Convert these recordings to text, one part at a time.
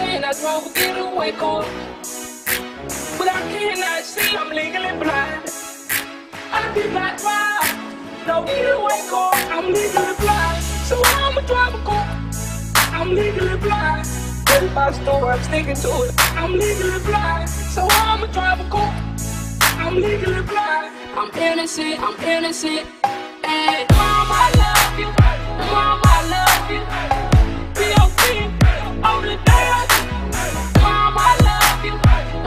saying I drove a getaway car, but I cannot see, I'm legally blind. I did not drive no getaway car, I'm legally blind. So I'ma drive a car, I'm legally blind. That's my story, I'm sticking to it. I'm legally blind, so I'ma drive a car, I'm legally blind. I'm innocent, I'm innocent. Hey, Mom, I love you. Mom, I love you. B.O.P. on the dance. Mom, I love you.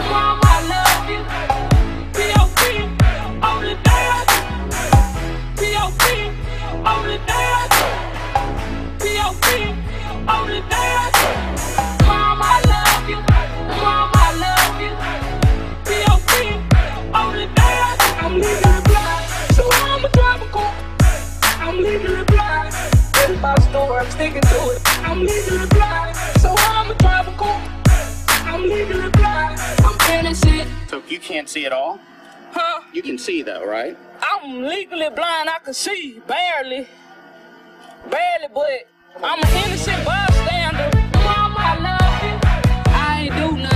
Mom, I love you. B.O.P. on the dance. B.O.P. on the dance. B.O.P. on the dance. Mom, I love you. Mom, I love you. B.O.P. on the dance. I'm legally blind, so I'ma drive a car. I'm legally blind. That's my story, I'm sticking to it. I'm legally blind, so I'ma drive a car. I'm legally blind. I'm innocent. So you can't see at all? Huh? You can see though, right? I'm legally blind, I can see, barely. Barely, but I'm an innocent bystander. Mom, I love you. I ain't do nothing.